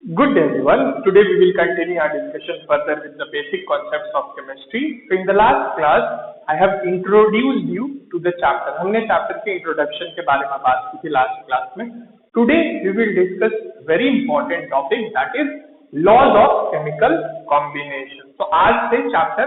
Good day everyone. Today we will continue our discussion further with the basic concepts of chemistry. So in the last class, I have introduced you to the chapter. हमने chapter के introduction के बारे में बात की थी last class में. Today we will discuss very important topic that is laws of chemical combination. So आज से chapter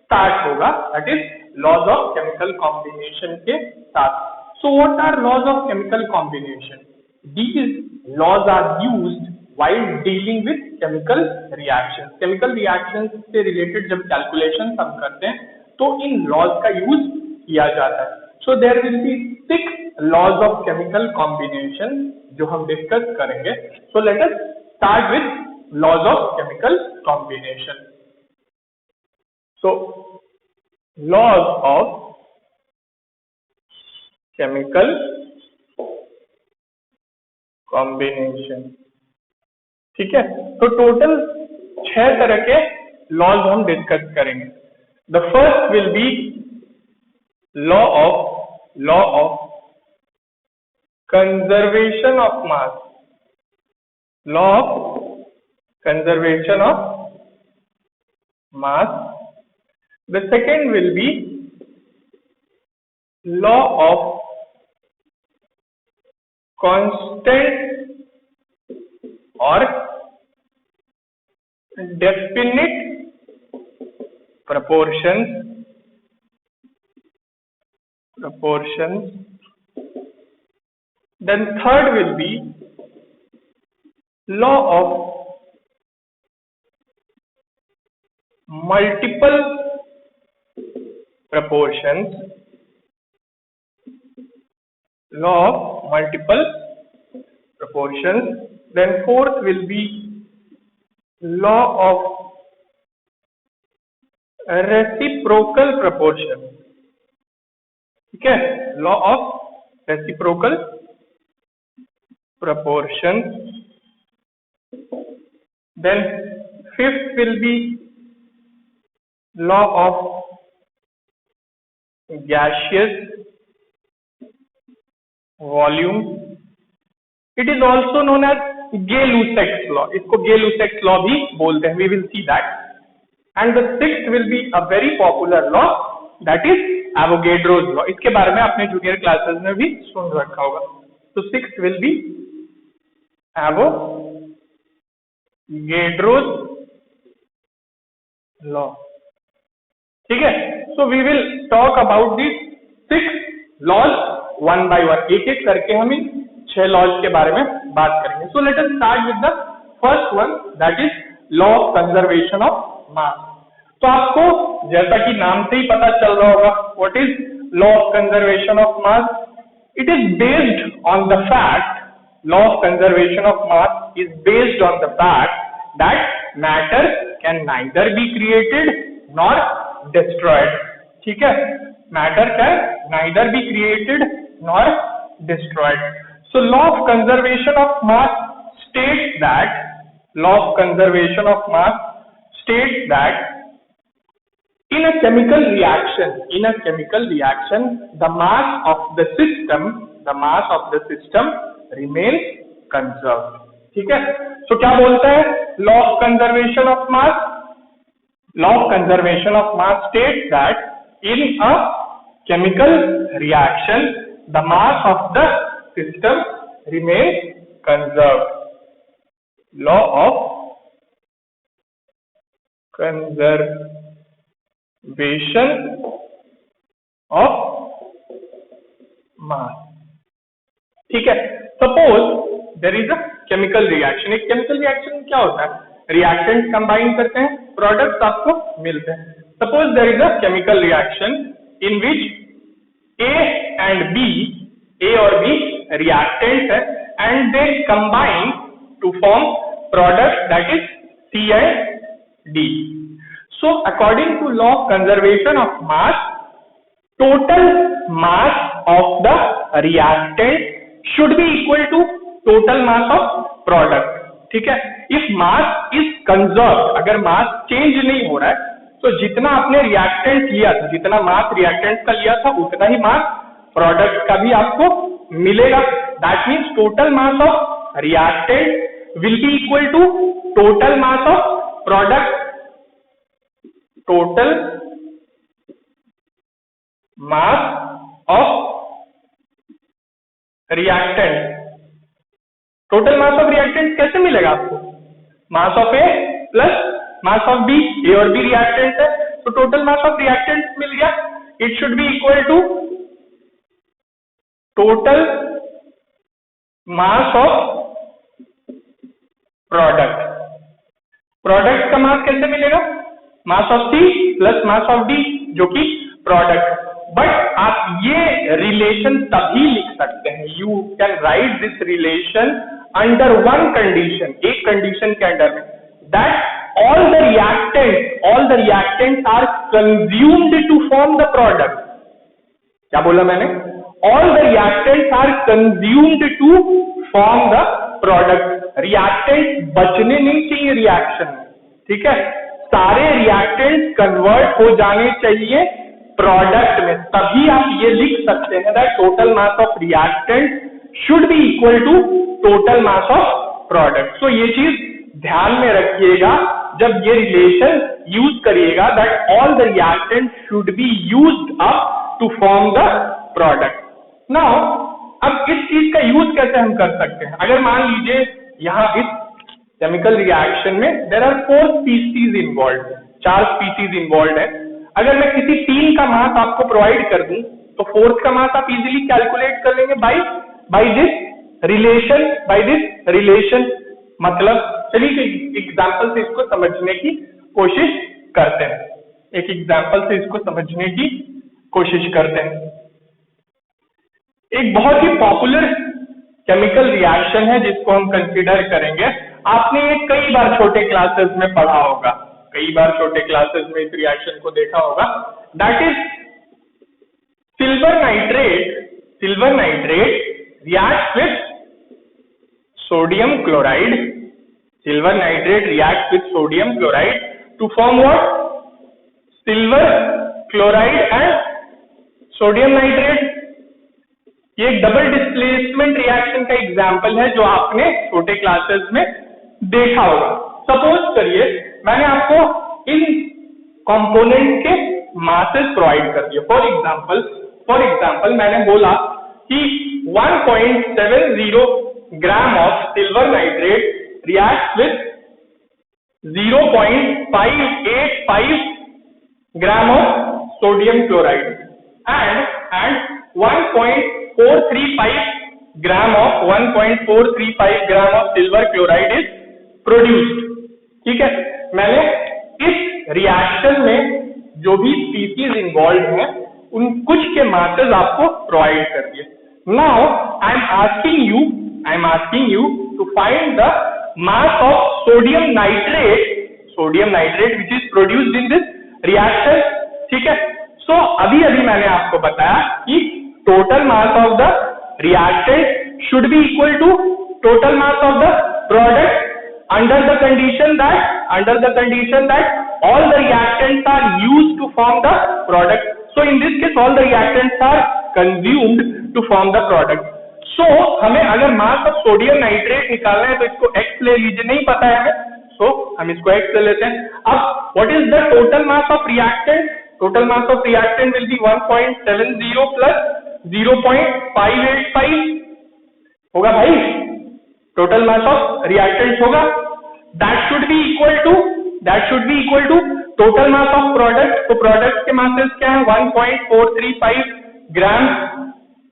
start होगा that is laws of chemical combination के साथ. So what are laws of chemical combination? These laws are used while dealing with chemical reactions. Chemical reactions से related जब calculations हम करते हैं तो इन laws का use किया जाता है. So there will be 6 laws of chemical combination जो हम discuss करेंगे. So let us start with laws of chemical combination. So laws of chemical combination. ठीक है, तो टोटल 6 तरह के लॉज हम डिस्कस करेंगे. The first will be law of conservation of mass. Law of conservation of mass. The second will be law of constant और definite proportions. Then third will be law of multiple proportions. Law of multiple proportions. Then fourth will be law of reciprocal proportion. ठीक है, law of reciprocal proportion. Then fifth will be law of gaseous volume. It is also known as Gay-Lussac's law. इसको Gay-Lussac's law भी बोलते हैं. We will see that. And the sixth will be a very popular law that is Avogadro's law. इसके बारे में आपने junior classes में भी सुन रखा होगा. तो sixth will be Avogadro's law. ठीक है. So we will talk about these 6 laws one by one. एक एक करके हम इन 6 लॉज के बारे में बात करेंगे. So let us start with the first one that is law of conservation of मास. तो आपको जैसा कि नाम से ही पता चल रहा होगा what is law of conservation of mass. It is based on the fact, law of conservation of mass is based on the fact that matter can neither be created nor destroyed. ठीक है, matter can neither be created nor destroyed. So law of conservation of mass states that in a chemical reaction the mass of the system remains conserved. ठीक है. So क्या बोलता है law of conservation of mass? Law of conservation of mass states that in a chemical reaction the mass of the system remains conserved. Law of conservation of mass. ठीक है. Suppose there is a chemical reaction. एक chemical reaction में क्या होता है? Reactants combine करते हैं, products आपको मिलते हैं. Suppose there is a chemical reaction in which A and B, A और B reactants है and they combine to form product that is C and D. So according to law of conservation of mass, total mass of the reactant should be equal to total mass of product. ठीक है. If mass is conserved, अगर mass change नहीं हो रहा है तो जितना आपने रिएक्टेंट लिया था, जितना मास रिएक्टेंट का लिया था उतना ही मास प्रोडक्ट का भी आपको मिलेगा. That means total mass of reactant will be equal to total mass of product, total mass of reactant. Total mass of reactant कैसे मिलेगा आपको? Mass of A plus mass of B, A और B reactant है, तो total mass of reactant मिल गया. It should be equal to total mass of product. Product का mass कैसे मिलेगा? Mass of C plus mass of D, जो कि प्रोडक्ट. बट आप ये रिलेशन तभी लिख सकते हैं, you can write this relation under one condition, एक कंडीशन के अंडर में, that all the reactants are consumed to form the product. क्या बोला मैंने? All the reactants are consumed to form the product. reactants बचने नहीं चाहिए रिएक्शन में, ठीक है? सारे reactants कन्वर्ट हो जाने चाहिए प्रोडक्ट में, तभी आप ये लिख सकते हैं that total mass of reactant should be equal to total mass of product. So ये चीज ध्यान में रखिएगा जब ये रिलेशन यूज करिएगा, that all the reactant should be used up to form the product. Now अब इस चीज का यूज कैसे हम कर सकते हैं? अगर मान लीजिए यहाँ इस केमिकल रिएक्शन में there are 4 species involve, 4 species involve है. अगर मैं किसी 3 का मास आपको प्रोवाइड कर दूं तो 4th का मास आप इजीली कैलकुलेट कर लेंगे बाय दिस रिलेशन. मतलब चलिए एग्जांपल से इसको समझने की कोशिश करते हैं. एक एग्जांपल से इसको समझने की कोशिश करते हैं. एक बहुत ही पॉपुलर केमिकल रिएक्शन है जिसको हम कंसीडर करेंगे. आपने ये कई बार छोटे क्लासेस में पढ़ा होगा, कई बार छोटे क्लासेस में इस रिएक्शन को देखा होगा. That is silver nitrate reacts with sodium chloride. Silver nitrate reacts with sodium chloride to form what? Silver chloride and sodium nitrate. ये एक डबल डिस्प्लेसमेंट रिएक्शन का एग्जाम्पल है जो आपने छोटे क्लासेस में देखा होगा. सपोज करिए मैंने आपको इन कंपोनेंट के मासेस प्रोवाइड कर दिए. फॉर एग्जाम्पल मैंने बोला कि 1.70 gram of silver nitrate reacts with 0.585 gram of sodium chloride and 1.435 gram of silver chloride is produced. ठीक है, मैंने इस रिएक्शन में जो भी स्पीसीज इन्वॉल्व हैं उन कुछ के मासेस आपको प्रोवाइड कर दिए. Now I am asking you to find the mass of sodium nitrate which is produced in this reaction. ठीक है, सो अभी मैंने आपको बताया कि total mass of the reactant should be equal to total mass of the product under the condition that all the reactants are used to form the product. So in this case all the reactants are consumed to form the product. So हमें अगर मास of sodium nitrate निकालना है तो इसको x ले लीजिए, नहीं पता है हमें, so हम इसको x ले लेते हैं. अब what is the total mass of reactant? Total mass of reactant will be 1.70 plus 0.585 होगा भाई. टोटल मास ऑफ रिएक्टेंट होगा. That should be equal to total mass of product. तो प्रोडक्ट के मासेस क्या है? 1.435 ग्राम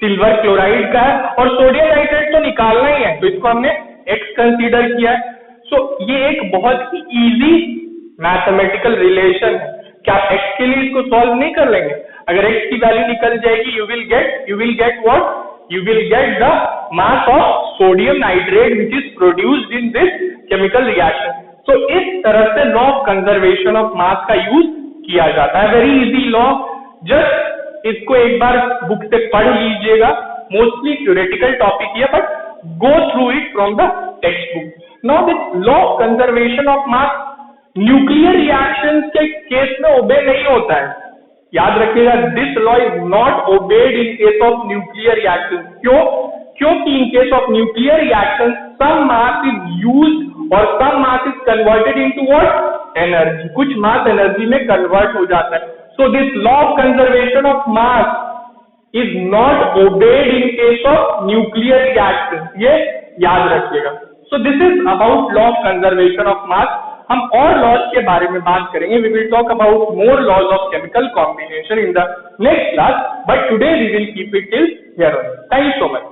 सिल्वर क्लोराइड का है और सोडियम नाइट्रेट तो निकालना ही है तो इसको हमने x कंसीडर किया है. सो ये एक बहुत ही इजी मैथमेटिकल रिलेशन है. क्या आप x के लिए इसको सॉल्व नहीं कर लेंगे? अगर x की वैल्यू निकल जाएगी you will get what? You will get the mass of sodium nitrate which is produced in this chemical reaction. So इस तरह से law of conservation of mass का यूज किया जाता है. वेरी इजी लॉ, जस्ट इसको एक बार बुक से पढ़ लीजिएगा. मोस्टली थ्योरेटिकल टॉपिक है but go through it from the text book. Now this law of conservation of mass nuclear reactions के केस में ओबे नहीं होता है. याद रखिएगा, this law is not obeyed in case of nuclear reaction. क्यों? क्योंकि in case of nuclear reaction some mass is used और some mass is converted into what energy, कुछ मास एनर्जी में कन्वर्ट हो जाता है। So this law of conservation of mass is not obeyed in case of nuclear reaction, ये याद रखिएगा। So this is about law of conservation of mass. हम और लॉज के बारे में बात करेंगे, we will talk about more laws of chemical combination in the next class, but today we will keep it till here only. Thank you so much.